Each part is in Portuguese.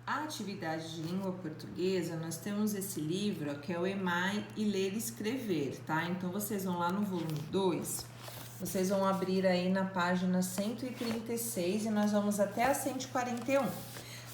A atividade de língua portuguesa, nós temos esse livro, que é o EMAI e Ler e Escrever, tá? Então, vocês vão lá no volume 2, vocês vão abrir aí na página 136 e nós vamos até a 141.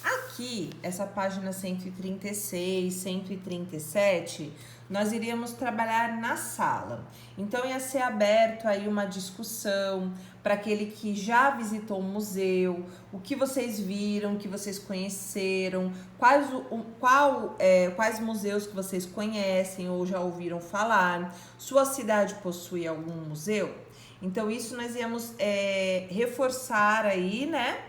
Aqui, essa página 136, 137, nós iríamos trabalhar na sala. Então, ia ser aberto aí uma discussão para aquele que já visitou o museu, o que vocês viram, o que vocês conheceram, quais museus que vocês conhecem ou já ouviram falar, sua cidade possui algum museu? Então, isso nós íamos reforçar aí, né?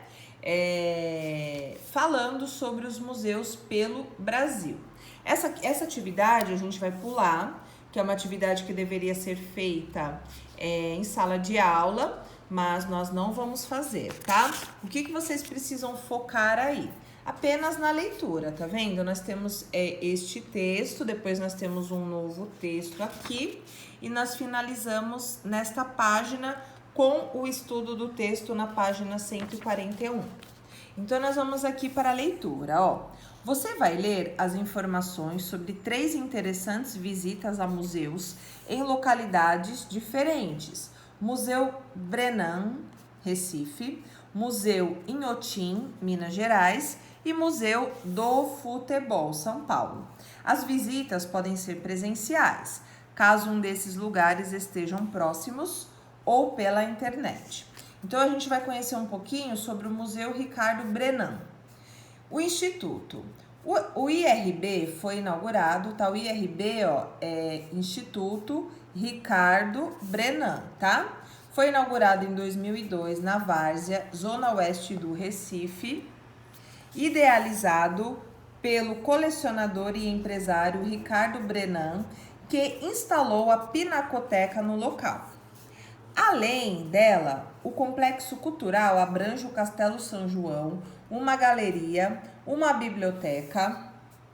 Falando sobre os museus pelo Brasil. Essa atividade a gente vai pular, que é uma atividade que deveria ser feita em sala de aula, mas nós não vamos fazer, tá? O que vocês precisam focar aí? Apenas na leitura, tá vendo? Nós temos este texto, depois nós temos um novo texto aqui e nós finalizamos nesta página com o estudo do texto na página 141. Então, nós vamos aqui para a leitura, ó. Você vai ler as informações sobre 3 interessantes visitas a museus em localidades diferentes. Museu Brenan, Recife, Museu Inhotim, Minas Gerais e Museu do Futebol, São Paulo. As visitas podem ser presenciais, caso um desses lugares estejam próximos, ou pela internet. Então, a gente vai conhecer um pouquinho sobre o Museu Ricardo Brenan. O Instituto. O IRB foi inaugurado, tá? O IRB, ó, é Instituto Ricardo Brenan, tá? Foi inaugurado em 2002 na Várzea, zona oeste do Recife, idealizado pelo colecionador e empresário Ricardo Brenan, que instalou a pinacoteca no local. Além dela, o complexo cultural abrange o Castelo São João, uma galeria, uma biblioteca,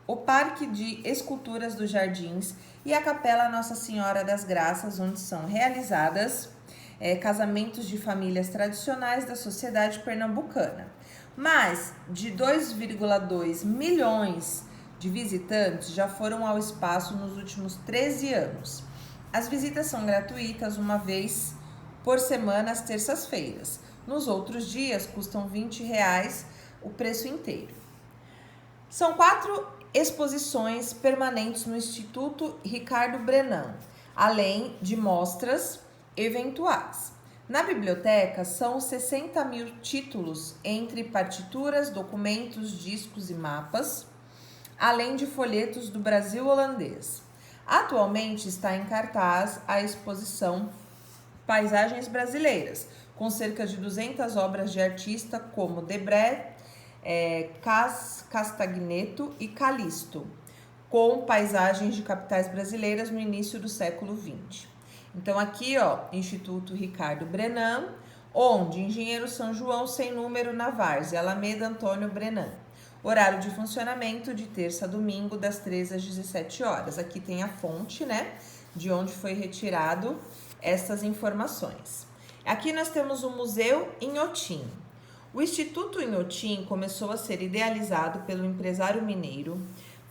o Parque de Esculturas dos Jardins e a Capela Nossa Senhora das Graças, onde são realizadas casamentos de famílias tradicionais da sociedade pernambucana. Mais de 2,2 milhões de visitantes já foram ao espaço nos últimos 13 anos. As visitas são gratuitas uma vez por semana às terças-feiras. Nos outros dias, custam R$20 o preço inteiro. São 4 exposições permanentes no Instituto Ricardo Brenan, além de mostras eventuais. Na biblioteca, são 60 mil títulos entre partituras, documentos, discos e mapas, além de folhetos do Brasil holandês. Atualmente está em cartaz a exposição Paisagens Brasileiras, com cerca de 200 obras de artistas como Debré, Castagneto e Calixto, com paisagens de capitais brasileiras no início do século XX. Então aqui, ó, Instituto Ricardo Brenan, onde Engenheiro São João sem número na Várzea, Alameda Antônio Brenan. Horário de funcionamento de terça a domingo, das 13 às 17 horas. Aqui tem a fonte, né, de onde foi retirado essas informações. Aqui nós temos o Museu Inhotim. O Instituto Inhotim começou a ser idealizado pelo empresário mineiro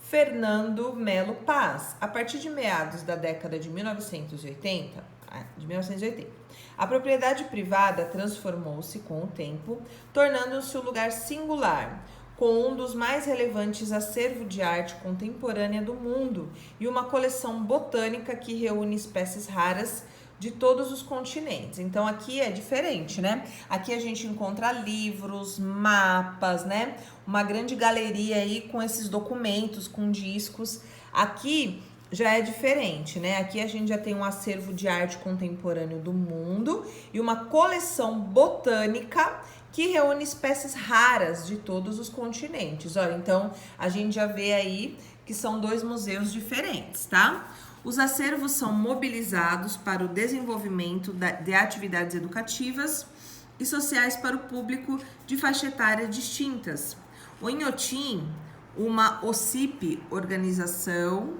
Fernando Melo Paz, a partir de meados da década de 1980. A propriedade privada transformou-se com o tempo, tornando-se um lugar singular, com um dos mais relevantes acervos de arte contemporânea do mundo e uma coleção botânica que reúne espécies raras de todos os continentes. Então, aqui é diferente, né? Aqui a gente encontra livros, mapas, né? Uma grande galeria aí com esses documentos, com discos. Aqui já é diferente, né? Aqui a gente já tem um acervo de arte contemporâneo do mundo e uma coleção botânica que reúne espécies raras de todos os continentes. Olha, então a gente já vê aí que são 2 museus diferentes, tá? Os acervos são mobilizados para o desenvolvimento de atividades educativas e sociais para o público de faixa etária distintas. O Inhotim, uma OCIP, Organização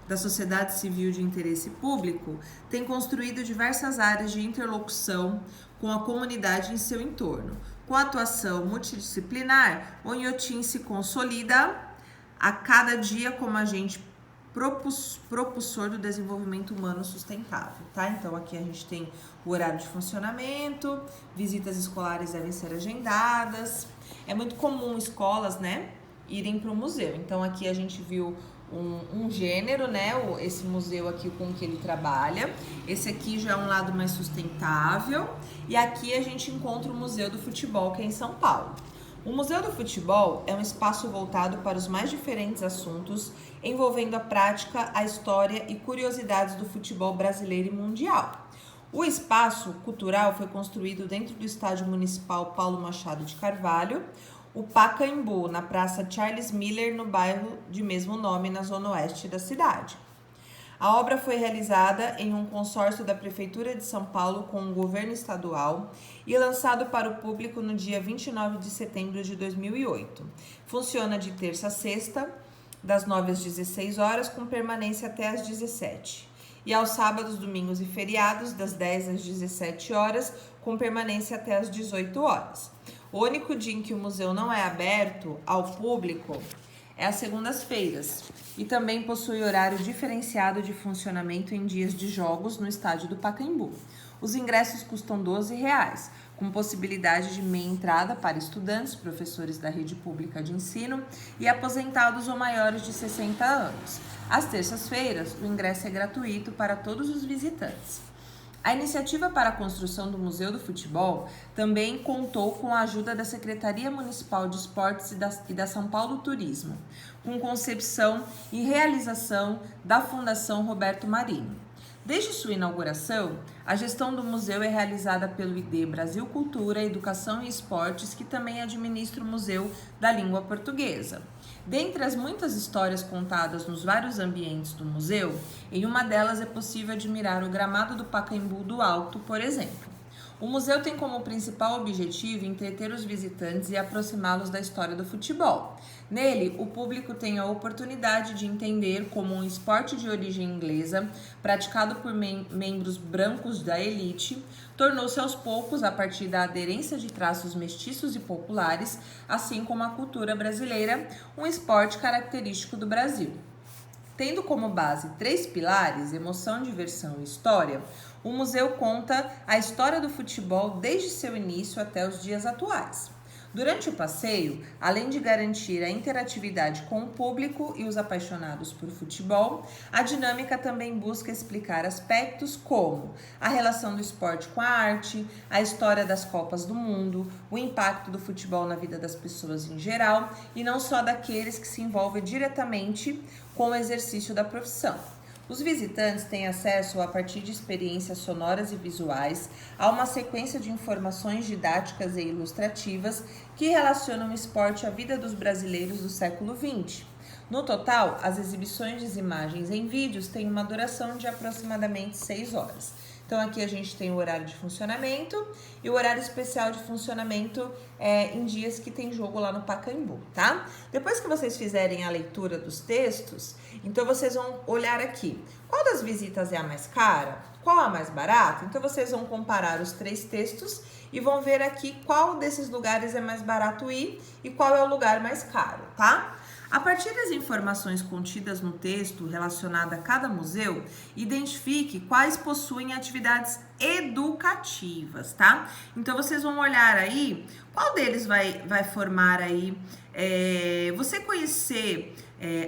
da Sociedade Civil de Interesse Público, tem construído diversas áreas de interlocução com a comunidade em seu entorno, Com atuação multidisciplinar, o Inhotim se consolida a cada dia como agente propulsor do desenvolvimento humano sustentável, tá? Então, aqui a gente tem o horário de funcionamento, visitas escolares devem ser agendadas. É muito comum escolas, né, irem para o museu. Então, aqui a gente viu um gênero, né, esse museu aqui com que ele trabalha. Esse aqui já é um lado mais sustentável. E aqui a gente encontra o Museu do Futebol, que é em São Paulo. O Museu do Futebol é um espaço voltado para os mais diferentes assuntos envolvendo a prática, a história e curiosidades do futebol brasileiro e mundial. O espaço cultural foi construído dentro do Estádio Municipal Paulo Machado de Carvalho, o Pacaembu, na Praça Charles Miller, no bairro de mesmo nome, na zona oeste da cidade. A obra foi realizada em um consórcio da Prefeitura de São Paulo com o governo estadual e lançado para o público no dia 29 de setembro de 2008. Funciona de terça a sexta, das 9 às 16 horas, com permanência até às 17. E aos sábados, domingos e feriados, das 10 às 17 horas, com permanência até às 18 horas. O único dia em que o museu não é aberto ao público é às segundas-feiras e também possui horário diferenciado de funcionamento em dias de jogos no estádio do Pacaembu. Os ingressos custam R$12, com possibilidade de meia entrada para estudantes, professores da rede pública de ensino e aposentados ou maiores de 60 anos. Às terças-feiras, o ingresso é gratuito para todos os visitantes. A iniciativa para a construção do Museu do Futebol também contou com a ajuda da Secretaria Municipal de Esportes e da São Paulo Turismo, com concepção e realização da Fundação Roberto Marinho. Desde sua inauguração, a gestão do museu é realizada pelo ID Brasil Cultura, Educação e Esportes, que também administra o Museu da Língua Portuguesa. Dentre as muitas histórias contadas nos vários ambientes do museu, em uma delas é possível admirar o gramado do Pacaembu do Alto, por exemplo. O museu tem como principal objetivo entreter os visitantes e aproximá-los da história do futebol. Nele, o público tem a oportunidade de entender como um esporte de origem inglesa, praticado por membros brancos da elite, tornou-se aos poucos, a partir da aderência de traços mestiços e populares, assim como a cultura brasileira, um esporte característico do Brasil. Tendo como base 3 pilares, emoção, diversão e história, o museu conta a história do futebol desde seu início até os dias atuais. Durante o passeio, além de garantir a interatividade com o público e os apaixonados por futebol, a dinâmica também busca explicar aspectos como a relação do esporte com a arte, a história das Copas do Mundo, o impacto do futebol na vida das pessoas em geral e não só daqueles que se envolvem diretamente com o exercício da profissão. Os visitantes têm acesso, a partir de experiências sonoras e visuais, a uma sequência de informações didáticas e ilustrativas que relacionam o esporte à vida dos brasileiros do século XX. No total, as exibições de imagens em vídeos têm uma duração de aproximadamente 6 horas. Então, aqui a gente tem o horário de funcionamento e o horário especial de funcionamento em dias que tem jogo lá no Pacaembu, tá? Depois que vocês fizerem a leitura dos textos, então vocês vão olhar aqui. Qual das visitas é a mais cara? Qual a mais barata? Então, vocês vão comparar os 3 textos e vão ver aqui qual desses lugares é mais barato ir e qual é o lugar mais caro, tá? A partir das informações contidas no texto relacionado a cada museu, identifique quais possuem atividades educativas, tá? Então, vocês vão olhar aí, qual deles vai formar aí, você conhecer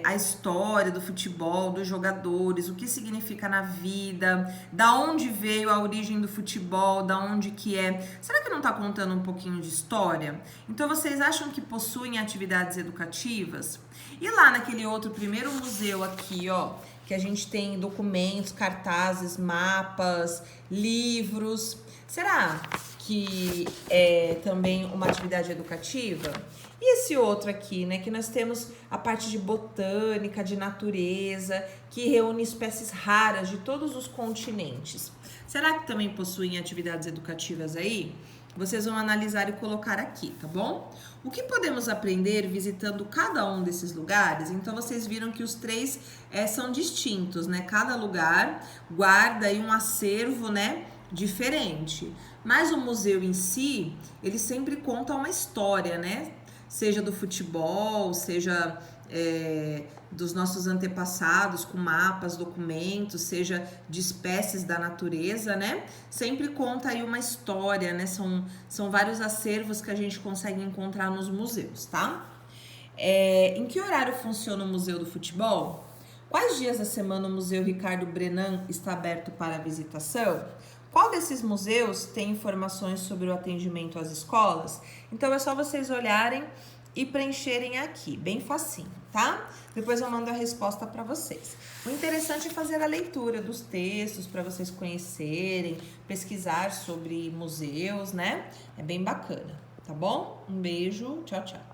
a história do futebol, dos jogadores, o que significa na vida, da onde veio a origem do futebol, da onde que é. Será que não está contando um pouquinho de história? Então, vocês acham que possuem atividades educativas? E lá naquele outro primeiro museu aqui, ó, que a gente tem documentos, cartazes, mapas, livros, será que é também uma atividade educativa? E esse outro aqui, né, que nós temos a parte de botânica, de natureza, que reúne espécies raras de todos os continentes. Será que também possuem atividades educativas aí? Vocês vão analisar e colocar aqui, tá bom? O que podemos aprender visitando cada um desses lugares? Então, vocês viram que os 3 são distintos, né? Cada lugar guarda aí um acervo, né, diferente. Mas o museu em si, ele sempre conta uma história, né? Seja do futebol, seja dos nossos antepassados, com mapas, documentos, seja de espécies da natureza, né? Sempre conta aí uma história, né? São vários acervos que a gente consegue encontrar nos museus, tá? Em que horário funciona o Museu do Futebol? Quais dias da semana o Museu Ricardo Brenan está aberto para visitação? Qual desses museus tem informações sobre o atendimento às escolas? Então é só vocês olharem e preencherem aqui, bem facinho, tá? Depois eu mando a resposta para vocês. O interessante é fazer a leitura dos textos para vocês conhecerem, pesquisar sobre museus, né? É bem bacana, tá bom? Um beijo, tchau, tchau.